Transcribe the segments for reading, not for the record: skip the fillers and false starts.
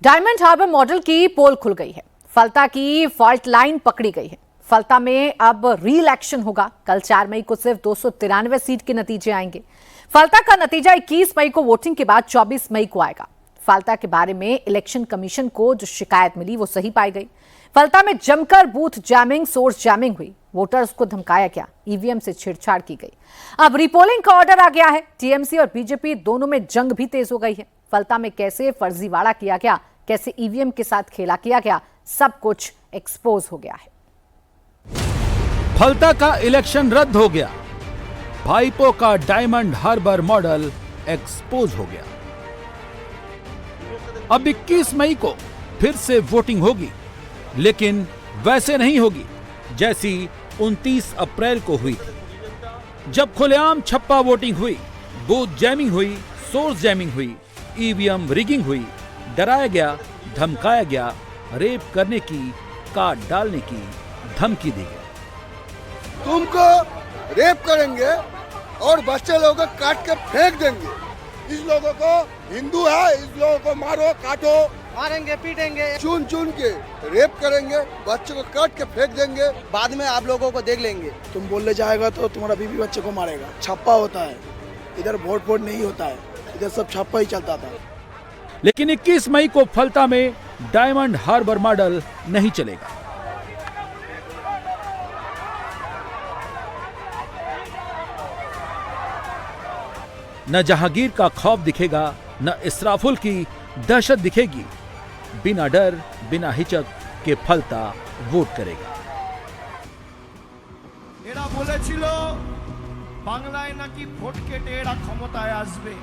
Diamond harbour model की पोल खुल गई है। फलता की फॉल्ट लाइन पकड़ी गई है। फलता में अब रील एक्शन होगा। कल 4 मई को सिर्फ 293 सीट के नतीजे आएंगे। फलता का नतीजा 21 मई को वोटिंग के बाद 24 मई को आएगा। फलता के बारे में इलेक्शन कमीशन को जो शिकायत मिली वो सही पाई गई। फलता में जमकर बूथ जैमिंग, सोर्स जैमिंग हुई। वोटर्स को धमकाया गया, ईवीएम से छेड़छाड़ की गई। अब रिपोलिंग का ऑर्डर आ गया है। टीएमसी और बीजेपी दोनों में जंग भी तेज हो गई है। फलता में कैसे फर्जीवाड़ा किया गया, कैसे ईवीएम के साथ खेला किया गया, सब कुछ एक्सपोज हो गया है। फलता का इलेक्शन रद्द हो गया। भाईपो का डायमंड हार्बर मॉडल एक्सपोज हो गया। अब 21 मई को फिर से वोटिंग होगी, लेकिन वैसे नहीं होगी जैसी 29 अप्रैल को हुई थी, जब खुलेआम छप्पा वोटिंग हुई, बूथ जैमिंग हुई, सोर्स जैमिंग हुई, ईवीएम रिगिंग हुई, डराया गया, धमकाया गया, रेप करने की, काट डालने की धमकी दी गई। तुमको रेप करेंगे और बच्चे लोगों को काट के फेंक देंगे। इस लोगों को हिंदू है, इस लोगों को मारो, काटो, मारेंगे, पीटेंगे, चुन चुन के रेप करेंगे, बच्चे को काट के फेंक देंगे। बाद में आप लोगों को देख लेंगे। तुम बोलने जाएगा तो तुम्हारा बीवी बच्चे को मारेगा। छापा होता है, इधर वोट नहीं होता है, इधर सब छापा ही चलता था। लेकिन 21 मई को फलता में डायमंड हार्बर मॉडल नहीं चलेगा। न जहांगीर का खौफ दिखेगा, न इसराफुल की दहशत दिखेगी। बिना डर, बिना हिचक के फलता वोट करेगा। এরা বলেছিল বাংলায় নাকি ভোট কেটে এরা ক্ষমতায় আসবে।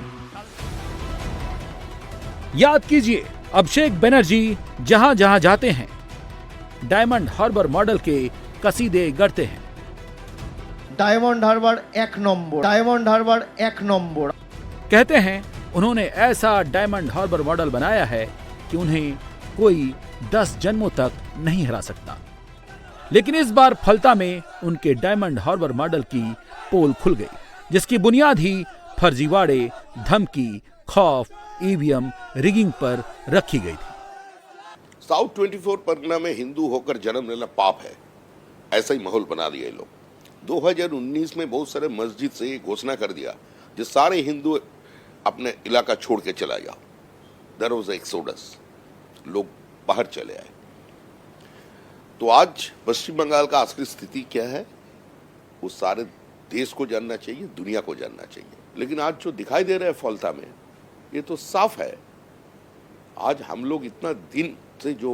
याद कीजिए, अभिषेक बनर्जी जहां जहां जाते हैं डायमंड हार्बर मॉडल के कसीदे गढ़ते हैं। Diamond Harbour 1 number, Diamond Harbour 1 number. कहते हैं उन्होंने ऐसा डायमंड हार्बर मॉडल बनाया है कि उन्हें कोई 10 जन्मों तक नहीं हरा सकता। लेकिन इस बार फलता में उनके डायमंड हार्बर मॉडल की पोल खुल गई, जिसकी बुनियाद ही फर्जीवाड़े, धमकी, खौफ, ईवीएम रिगिंग पर रखी गई थी। साउथ 24 परगना में हिंदू होकर जन्म लेना पाप है, ऐसा ही माहौल बना दिया ये लोग। 2019 में बहुत सारे मस्जिद से ये घोषणा कर दिया जो सारे हिंदू अपने इलाका छोड़ के चला जाओ। देयर वाज एक्सोडस, लोग बाहर चले आए। तो आज पश्चिम बंगाल का असली स्थिति क्या है वो सारे देश को जानना चाहिए, दुनिया को जानना चाहिए। लेकिन आज जो दिखाई दे रहा है फलता में, ये तो साफ है। आज हम लोग इतना दिन से जो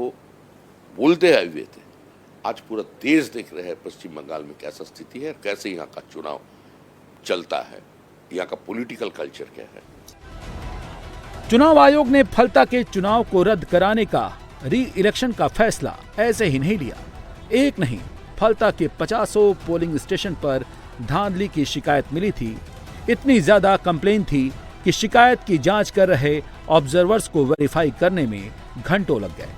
बोलते आए हुए थे, आज पूरा देश देख रहे हैं पश्चिम बंगाल में कैसा स्थिति है, कैसे यहाँ का चुनाव चलता है, यहाँ का पॉलिटिकल कल्चर क्या है। चुनाव आयोग ने फलता के चुनाव को रद्द कराने का री इलेक्शन का फैसला ऐसे ही नहीं लिया। एक नहीं, फलता के 50 पोलिंग स्टेशन पर धांधली की शिकायत मिली थी। इतनी ज्यादा कंप्लेन थी कि शिकायत की जांच कर रहे ऑब्जर्वर्स को वेरीफाई करने में घंटों लग गए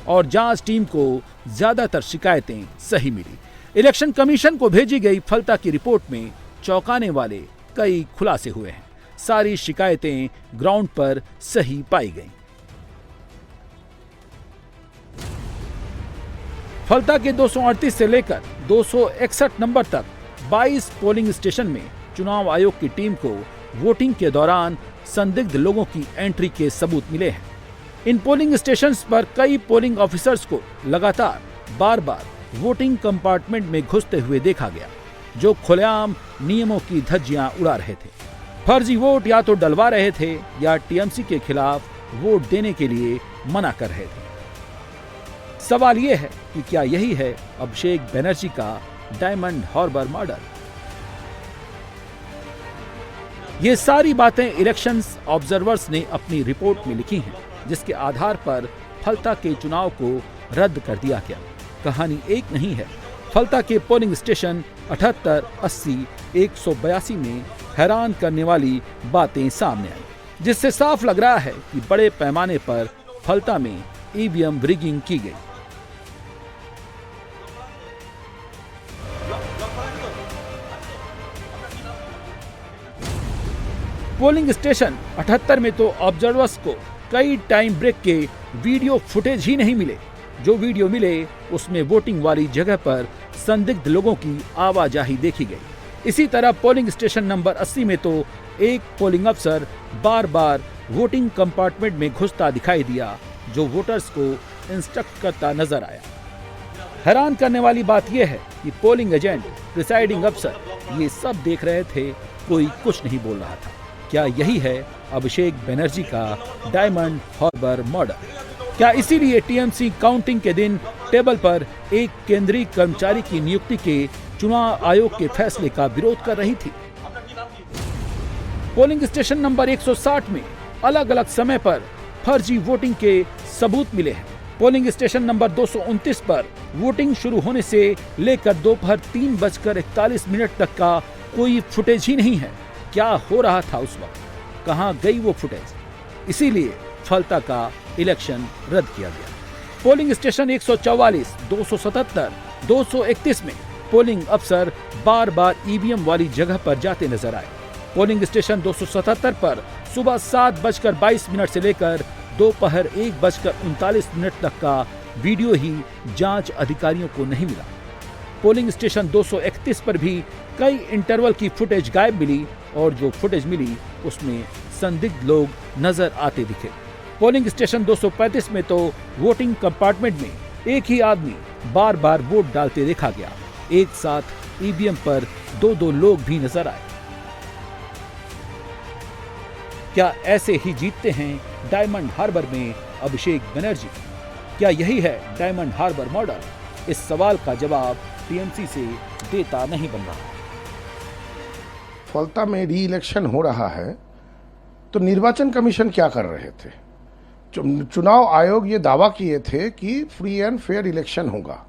और जांच टीम को ज्यादातर शिकायतें सही मिली। इलेक्शन कमीशन को भेजी गई फलता की रिपोर्ट में चौंकाने वाले कई खुलासे हुए हैं। सारी शिकायतें ग्राउंड पर सही पाई गईं। फलता के 238 से लेकर 261 नंबर तक 22 पोलिंग स्टेशन में चुनाव आयोग की टीम को वोटिंग के दौरान संदिग्ध लोगों की एंट्री के सबूत मिले हैं। इन पोलिंग स्टेशंस पर कई पोलिंग ऑफिसर्स को लगातार बार-बार वोटिंग कंपार्टमेंट में घुसते हुए देखा गया, जो खुलेआम नियमों की धज्जियां उड़ा रहे थे। फर्जी वोट या तो डलवा रहे थे या टीएमसी के खिलाफ वोट देने के लिए मना कर रहे थे। सवाल यह है कि क्या यही है अभिषेक बनर्जी का डायमंड हार्बर मॉडल? ये सारी बातें इलेक्शंस ऑब्जर्वर्स ने अपनी रिपोर्ट में लिखी हैं, जिसके आधार पर फलता के चुनाव को रद्द कर दिया गया। कहानी एक नहीं है। फलता के पोलिंग स्टेशन 78, 80, 182 में हैरान करने वाली बातें सामने आई, जिससे साफ लग रहा है कि बड़े पैमाने पर फलता में ईवीएम रिगिंग की गई। पोलिंग स्टेशन 78 में तो ऑब्जर्वर्स को कई टाइम ब्रेक के वीडियो फुटेज ही नहीं मिले। जो वीडियो मिले उसमें वोटिंग वाली जगह पर संदिग्ध लोगों की आवाजाही देखी गई। इसी तरह पोलिंग स्टेशन नंबर 80 में तो एक पोलिंग अफसर बार बार वोटिंग कंपार्टमेंट में घुसता दिखाई दिया, जो वोटर्स को इंस्ट्रक्ट करता नजर आया। हैरान करने वाली बात यह है कि पोलिंग एजेंट, प्रिसाइडिंग अफसर ये सब देख रहे थे, कोई कुछ नहीं बोल रहा था। क्या यही है अभिषेक बनर्जी का डायमंड हार्बर मॉडल? क्या इसीलिए टीएमसी काउंटिंग के दिन टेबल पर एक केंद्रीय कर्मचारी की नियुक्ति के चुनाव आयोग के फैसले का विरोध कर रही थी? पोलिंग स्टेशन नंबर 160 में अलग अलग समय पर फर्जी वोटिंग के सबूत मिले हैं। पोलिंग स्टेशन नंबर 229 पर वोटिंग शुरू होने से लेकर दोपहर 3:41 तक का कोई फुटेज ही नहीं है। क्या हो रहा था उस वक्त, कहां गई वो फुटेज? इसीलिए फलता का इलेक्शन रद्द किया गया। पोलिंग स्टेशन 144, 277, 231 में पोलिंग अफसर बार बार ईवीएम वाली जगह पर जाते नजर आए। पोलिंग स्टेशन 277 पर सुबह 7:22 से लेकर दोपहर 1:39 तक का वीडियो ही जांच अधिकारियों को नहीं मिला। पोलिंग स्टेशन 231 पर भी कई इंटरवल की फुटेज गायब मिली और जो फुटेज मिली उसमें संदिग्ध लोग नजर आते दिखे। पोलिंग स्टेशन 235 में तो वोटिंग कंपार्टमेंट में एक ही आदमी बार बार वोट डालते देखा गया। एक साथ ईवीएम पर 2-2 लोग भी नजर आए। क्या ऐसे ही जीतते हैं डायमंड हार्बर में अभिषेक बनर्जी? क्या यही है डायमंड हार्बर मॉडल? इस सवाल का जवाब टीएमसी से देता नहीं बन रहा। फलता में री इलेक्शन हो रहा है तो निर्वाचन कमीशन क्या कर रहे थे? चुनाव आयोग ये दावा किए थे कि फ्री एंड फेयर इलेक्शन होगा।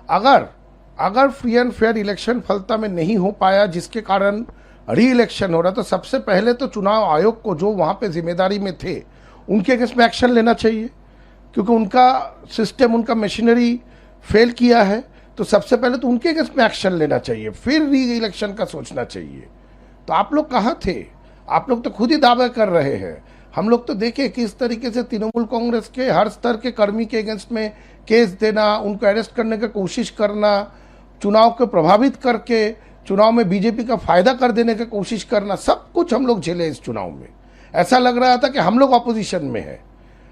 अगर फ्री एंड फेयर इलेक्शन फलता में नहीं हो पाया, जिसके कारण री इलेक्शन हो रहा, तो सबसे पहले तो चुनाव आयोग को, जो वहां पे जिम्मेदारी में थे, उनके अगेंस्ट में एक्शन लेना चाहिए, क्योंकि उनका सिस्टम, उनका मशीनरी फेल किया है। तो सबसे पहले तो उनके अगेंस्ट में एक्शन लेना चाहिए, फिर री इलेक्शन का सोचना चाहिए। तो आप लोग कहाँ थे? आप लोग तो खुद ही दावे कर रहे हैं। हम लोग तो देखे किस तरीके से तृणमूल कांग्रेस के हर स्तर के कर्मी के अगेंस्ट में केस देना, उनको अरेस्ट करने की कोशिश करना, चुनाव को प्रभावित करके चुनाव में बीजेपी का फायदा कर देने की कोशिश करना, सब कुछ हम लोग झेले इस चुनाव में। ऐसा लग रहा था कि हम लोग ऑपोजिशन में है,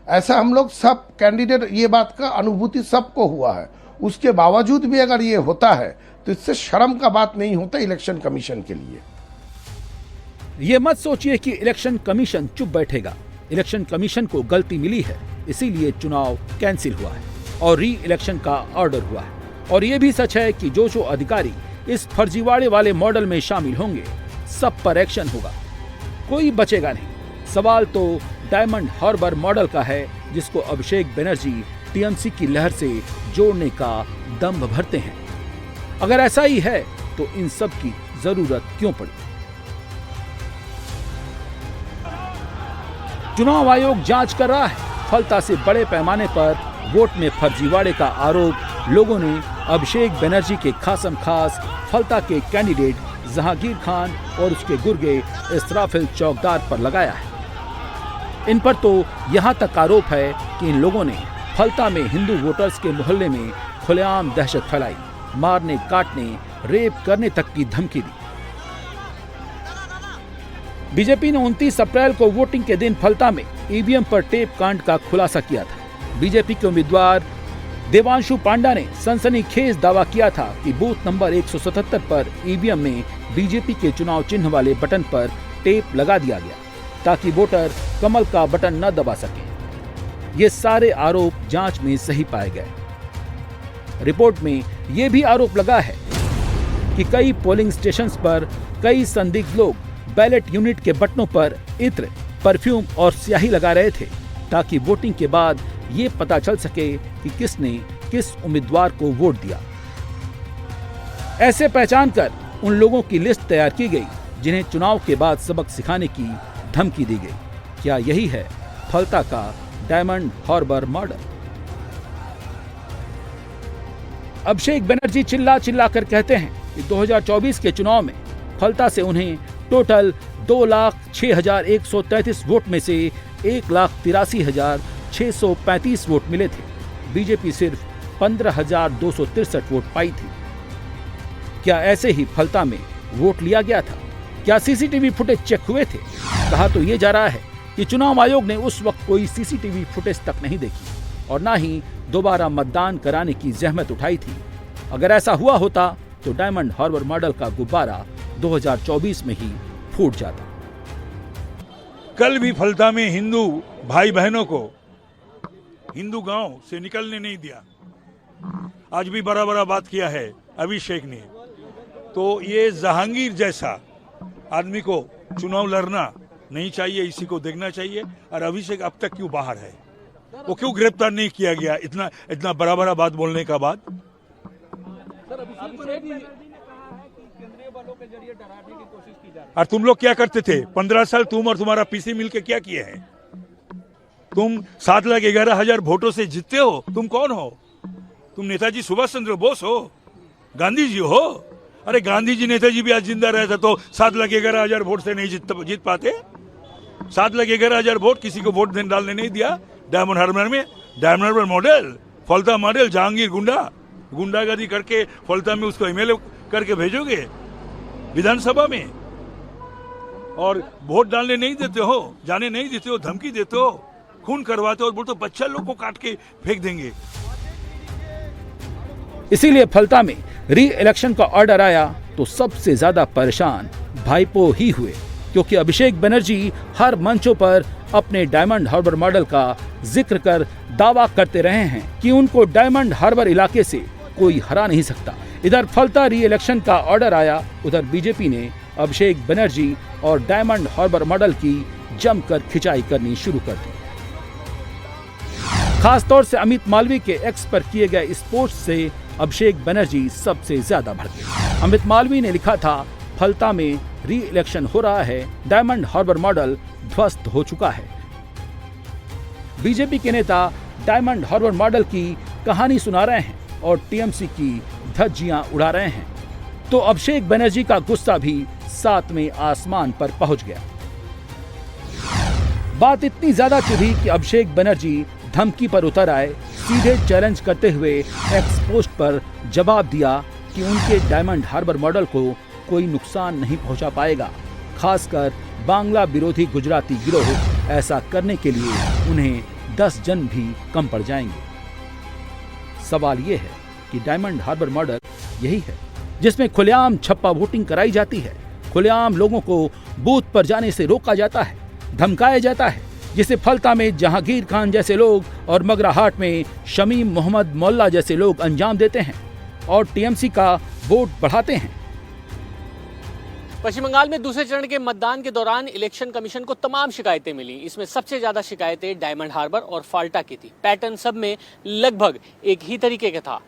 ऐसा हम लोग सब कैंडिडेट, ये बात का अनुभूति सबको हुआ है। उसके बावजूद भी अगर ये होता है तो इससे शर्म का बात नहीं होता इलेक्शन कमीशन के लिए। ये मत सोचिए कि इलेक्शन कमीशन चुप बैठेगा। इलेक्शन कमीशन को गलती मिली है, इसीलिए चुनाव कैंसिल हुआ है और री इलेक्शन का ऑर्डर हुआ है। और ये भी सच है कि जो अधिकारी इस फर्जीवाड़े वाले मॉडल में शामिल होंगे, सब पर एक्शन होगा, कोई बचेगा नहीं। सवाल तो डायमंड हार्बर मॉडल का है, जिसको अभिषेक बनर्जी टीएमसी की लहर से जोड़ने का दम भरते हैं। अगर ऐसा ही है तो इन सब की जरूरत क्यों पड़ी? चुनाव आयोग जांच कर रहा है। फलता से बड़े पैमाने पर वोट में फर्जीवाड़े का आरोप लोगों ने अभिषेक बनर्जी के खासम खास फलता के कैंडिडेट जहांगीर खान और उसके गुर्गे इस्राफिल चौकदार पर लगाया है। इन पर तो यहां तक आरोप है कि इन लोगों ने फलता में हिंदू वोटर्स के मोहल्ले में खुलेआम दहशत फैलाई, मारने, काटने, रेप करने तक की धमकी दी। बीजेपी ने 29 अप्रैल को वोटिंग के दिन फलता में ईवीएम पर टेप कांड का खुलासा किया था। बीजेपी के उम्मीदवार देवांशु पांडा ने सनसनीखेज दावा किया था कि बूथ नंबर 177 पर ईवीएम में बीजेपी के चुनाव चिन्ह वाले बटन पर टेप लगा दिया गया ताकि वोटर कमल का बटन न दबा सके। ये सारे आरोप जांच में सही पाए गए। रिपोर्ट में यह भी आरोप लगा है कि कई पोलिंग स्टेशंस पर कई संदिग्ध लोग बैलेट यूनिट के बटनों पर इत्र, परफ्यूम और स्याही लगा रहे थे ताकि वोटिंग के बाद ये पता चल सके कि किसने किस उम्मीदवार को वोट दिया। ऐसे पहचान कर उन लोगों की लिस्ट तैयार की गई जिन्हें चुनाव के बाद सबक सिखाने की धमकी दी गई। क्या यही है फलता का diamond harbour model? Abhishek Banerjee चिल्ला चिल्ला कर कहते हैं कि 2024 के चुनाव में फलता से उन्हें टोटल 2,06,133 वोट में से 1,83,635 वोट मिले थे। बीजेपी सिर्फ 15,263 वोट पाई थी। क्या ऐसे ही फलता में वोट लिया गया था? क्या सीसीटीवी फुटेज चेक हुए थे? कहा तो ये जा रहा है कि चुनाव आयोग ने उस वक्त कोई सीसीटीवी फुटेज तक नहीं देखी और ना ही दोबारा मतदान कराने की जहमत उठाई थी। अगर ऐसा हुआ होता तो डायमंड हार्बर मॉडल का गुब्बारा 2024 में ही फूट जाता। कल भी फलता में हिंदू भाई बहनों को हिंदू गांव से निकलने नहीं दिया। आज भी बड़ा बड़ा बात किया है अभिषेक ने। तो ये जहांगीर जैसा आदमी को चुनाव लड़ना नहीं चाहिए, इसी को देखना चाहिए। और अभिषेक अब तक क्यों बाहर है? वो क्यों गिरफ्तार नहीं किया गया इतना बड़ा बड़ा बात बोलने का बाद? और तुम लोग क्या करते थे 15 साल? तुम और तुम्हारा पीसी मिलके क्या किए हैं? तुम 7,11,000 वोटों से जीतते हो। तुम कौन हो? तुम नेताजी सुभाष चंद्र बोस हो? गांधी जी हो? अरे गांधी जी नेताजी भी आज जिंदा रहते तो 7,11,000 वोट से नहीं जीत पाते। 7,11,000 वोट किसी को वोट डालने नहीं दिया। डायमंड हार्बर में डायमंड हार्बर मॉडल, फलता मॉडल, जहांगीर गुंडागर्दी करके फलता में उसको एमएलए करके भेजोगे विधानसभा में और वोट डालने नहीं देते हो, जाने नहीं देते हो, धमकी देते हो, खून करवाते हो और बोलते हो बच्चा लोग को काट के फेंक देंगे। इसीलिए फलता में री इलेक्शन का ऑर्डर आया तो सबसे ज्यादा परेशान भाईपो ही हुए, क्योंकि अभिषेक बनर्जी हर मंचों पर अपने डायमंड हार्बर मॉडल का जिक्र कर दावा करते रहे हैं कि उनको डायमंड हार्बर इलाके से कोई हरा नहीं सकता। इधर फलता री इलेक्शन का ऑर्डर आया, उधर बीजेपी ने अभिषेक बनर्जी और डायमंड हार्बर मॉडल की जमकर खिंचाई करनी शुरू कर दी। खासतौर से अमित मालवीय के एक्स पर किए गए इस पोस्ट से अभिषेक बनर्जी सबसे ज्यादा भड़के। अमित मालवीय ने लिखा था, फलता में री इलेक्शन हो रहा है, डायमंड हार्बर मॉडल ध्वस्त हो चुका है। बीजेपी के नेता डायमंड हार्बर मॉडल की कहानी सुना रहे हैं और टीएमसी की धज्जियां उड़ा रहे हैं, तो अभिषेक बनर्जी का गुस्सा भी 7वें आसमान पर पहुंच गया। बात इतनी ज्यादा चिढ़ी कि अभिषेक बनर्जी धमकी पर उतर आए, सीधे चैलेंज करते हुए एक्स पोस्ट पर जवाब दिया कि उनके डायमंड हार्बर मॉडल को कोई नुकसान नहीं पहुंचा पाएगा, खासकर बांग्ला विरोधी गुजराती गिरोह ऐसा करने के लिए उन्हें 10 जन भी कम पड़ जाएंगे। सवाल ये है कि डायमंड हार्बर मॉडल यही है जिसमें खुलेआम छप्पा वोटिंग कराई जाती है, खुलेआम लोगों को बूथ पर जाने से रोका जाता है, धमकाया जाता है, जिसे फलता में जहांगीर खान जैसे लोग और मगराहाट में शमीम मोहम्मद मोल्ला जैसे लोग अंजाम देते हैं और टीएमसी का वोट बढ़ाते हैं। पश्चिम बंगाल में दूसरे चरण के मतदान के दौरान इलेक्शन कमीशन को तमाम शिकायतें मिली। इसमें सबसे ज्यादा शिकायतें डायमंड हार्बर और फाल्टा की थी। पैटर्न सब में लगभग एक ही तरीके का था।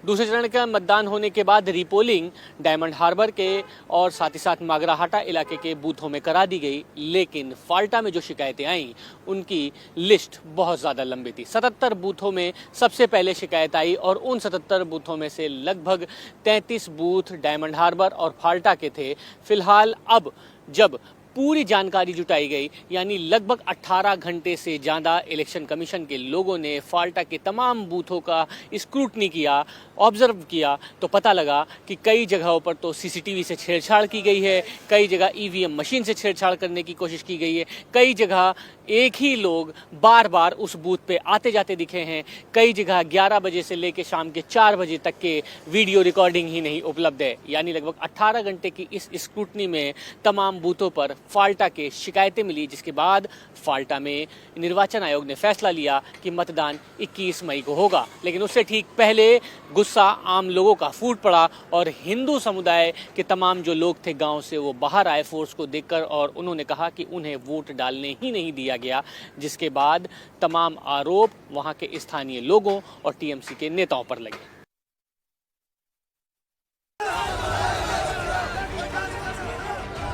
दूसरे चरण का मतदान होने के बाद रिपोलिंग डायमंड हार्बर के और साथ ही साथ मागराहाटा इलाके के बूथों में करा दी गई, लेकिन फाल्टा में जो शिकायतें आईं उनकी लिस्ट बहुत ज़्यादा लंबी थी। 77 बूथों में सबसे पहले शिकायत आई और उन 77 बूथों में से लगभग 33 बूथ डायमंड हार्बर और फाल्टा के थे। फिलहाल अब जब पूरी जानकारी जुटाई गई, यानी लगभग 18 घंटे से ज़्यादा इलेक्शन कमीशन के लोगों ने फाल्टा के तमाम बूथों का स्क्रूटनी किया, ऑब्जर्व किया, तो पता लगा कि कई जगहों पर तो सीसीटीवी से छेड़छाड़ की गई है, कई जगह ईवीएम मशीन से छेड़छाड़ करने की कोशिश की गई है, कई जगह एक ही लोग बार बार उस बूथ पे आते जाते दिखे हैं, कई जगह 11 बजे से लेकर शाम के 4 बजे तक के वीडियो रिकॉर्डिंग ही नहीं उपलब्ध है। यानी लगभग 18 घंटे की इस स्क्रूटनी में तमाम बूथों पर फाल्टा के शिकायतें मिली, जिसके बाद फाल्टा में निर्वाचन आयोग ने फैसला लिया कि मतदान 21 मई को होगा। लेकिन उससे ठीक पहले गुस्सा आम लोगों का फूट पड़ा और हिंदू समुदाय के तमाम जो लोग थे गांव से, वो बाहर आए फोर्स को देखकर और उन्होंने कहा कि उन्हें वोट डालने ही नहीं दिया गया, जिसके बाद तमाम आरोप वहां के स्थानीय लोगों और टीएमसी के नेताओं पर लगे।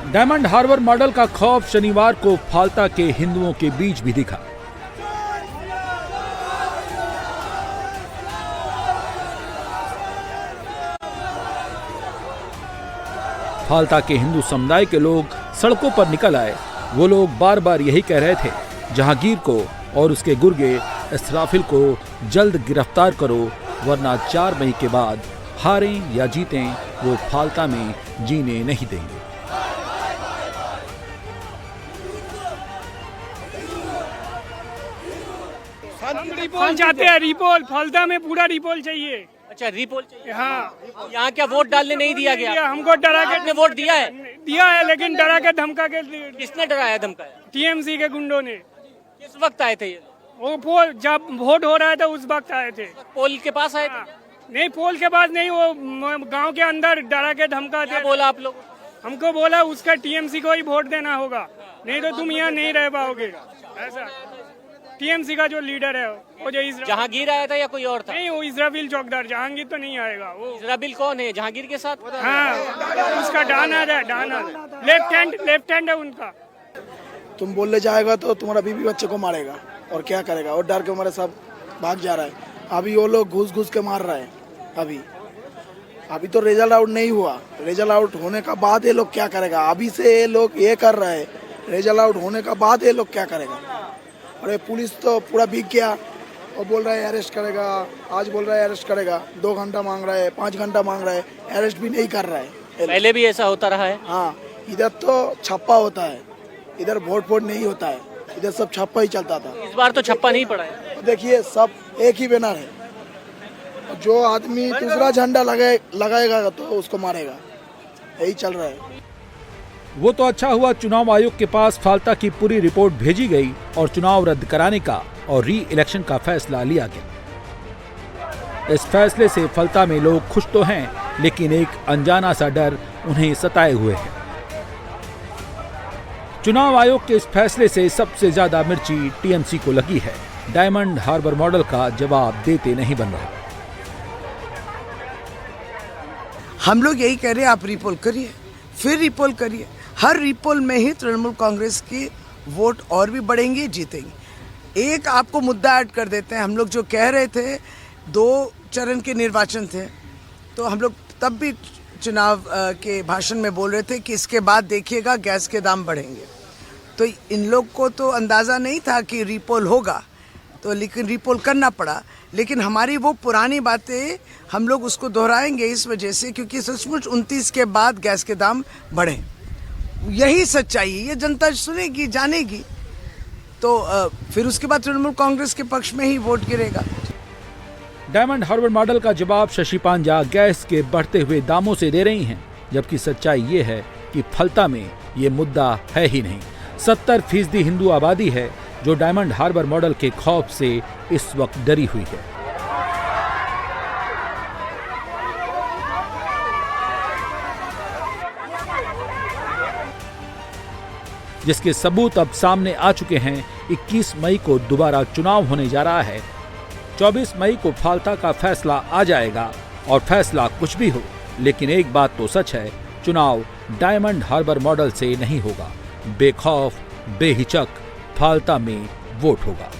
डायमंड हार्बर मॉडल का खौफ शनिवार को फाल्टा के हिंदुओं के बीच भी दिखा। फाल्ता के हिंदू समुदाय के लोग सड़कों पर निकल आए। वो लोग बार बार यही कह रहे थे, जहांगीर को और उसके गुर्गे इसराफिल को जल्द गिरफ्तार करो, वरना 4 मई के बाद हारें या जीतें वो फाल्ता में जीने नहीं देंगे। हम रिपोल चाहते हैं, रिपोल फाल्ता में पूरा रिपोल चाहिए। अच्छा, रिपोल चाहिए। हाँ, यहाँ क्या वोट डालने नहीं दिया गया? हमको डरा के आपने वोट दिया है? लेकिन डरा के धमका के। किसने डराया धमकाया? टीएमसी के गुंडों ने। किस वक्त आए थे ये? वो जब वोट हो रहा था उस वक्त आए थे। पोल के पास आए थे? नहीं, पोल के पास नहीं, वो गांव के अंदर डरा के धमका क्या बोला आप लोग? हमको बोला उसका टीएमसी को ही वोट देना होगा, नहीं तो तुम यहाँ नहीं रह पाओगे। ऐसा टीएमसी का जो लीडर है वो जो जहांगीर आया था या कोई और था? नहीं, वो इसराफिल चौकीदार, जहांगीर तो नहीं आएगा। वो इसराफिल कौन है? जहांगीर के साथ? हाँ, उसका डाना है, लेफ्ट हैंड है उनका। तुम बोलने जाएगा तो तुम्हारा बीवी बच्चे को मारेगा और क्या करेगा, और डर के हमारे सब भाग जा रहा है। अभी वो लोग घुस के मार रहे हैं। अभी तो रिजल्ट आउट नहीं हुआ, रिजल्ट आउट होने का बाद ये लोग क्या करेगा। अभी से ये लोग ये कर रहे हैं, रिजल्ट आउट होने का बाद ये लोग क्या करेगा। और ये पुलिस तो पूरा भीग गया और बोल रहा है अरेस्ट करेगा, आज बोल रहा है अरेस्ट करेगा, 2 घंटा मांग रहा है, 5 घंटा मांग रहा है, अरेस्ट भी नहीं कर रहा है। पहले भी ऐसा होता रहा है? हाँ, इधर तो छप्पा होता है, इधर वोट नहीं होता है, इधर सब छप्पा ही चलता था। इस बार तो छप्पा नहीं पड़ा है। देखिए सब एक ही बैनर है, जो आदमी दूसरा झंडा लगाएगा तो उसको मारेगा, यही चल रहा है। वो तो अच्छा हुआ चुनाव आयोग के पास फाल्ता की पूरी रिपोर्ट भेजी गई और चुनाव रद्द कराने का और री इलेक्शन का फैसला लिया गया। इस फैसले से फाल्ता में लोग खुश तो हैं, लेकिन एक अनजाना सा डर उन्हें सताए हुए है। चुनाव आयोग के इस फैसले से सबसे ज्यादा मिर्ची टीएमसी को लगी है। डायमंड हार्बर मॉडल का जवाब देते नहीं बन रहा। हम लोग यही कह रहे हैं, आप रिपोल करिए, फिर रिपोल करिए। हर रिपोल में ही तृणमूल कांग्रेस की वोट और भी बढ़ेंगे, जीतेंगे। एक आपको मुद्दा ऐड कर देते हैं, हम लोग जो कह रहे थे 2 चरण के निर्वाचन थे, तो हम लोग तब भी चुनाव के भाषण में बोल रहे थे कि इसके बाद देखिएगा गैस के दाम बढ़ेंगे। तो इन लोग को तो अंदाज़ा नहीं था कि रिपोल होगा, तो लेकिन रिपोल करना पड़ा। लेकिन हमारी वो पुरानी बातें हम लोग उसको दोहराएंगे इस वजह से क्योंकि सचमुच 29 के बाद गैस के दाम बढ़े। यही सच्चाई है, ये जनता सुनेगी, जानेगी, तो फिर उसके बाद तृणमूल कांग्रेस के पक्ष में ही वोट गिरेगा। डायमंड हार्बर मॉडल का जवाब शशि पांजा गैस के बढ़ते हुए दामों से दे रही हैं, जबकि सच्चाई ये है कि फाल्ता में ये मुद्दा है ही नहीं। 70% हिंदू आबादी है जो डायमंड हार्बर मॉडल के खौफ से इस वक्त डरी हुई है। जिसके सबूत अब सामने आ चुके हैं। 21 मई को दोबारा चुनाव होने जा रहा है। 24 मई को फाल्ता का फैसला आ जाएगा और फैसला कुछ भी हो, लेकिन एक बात तो सच है, चुनाव डायमंड हार्बर मॉडल से नहीं होगा। बेखौफ बेहिचक फाल्ता में वोट होगा।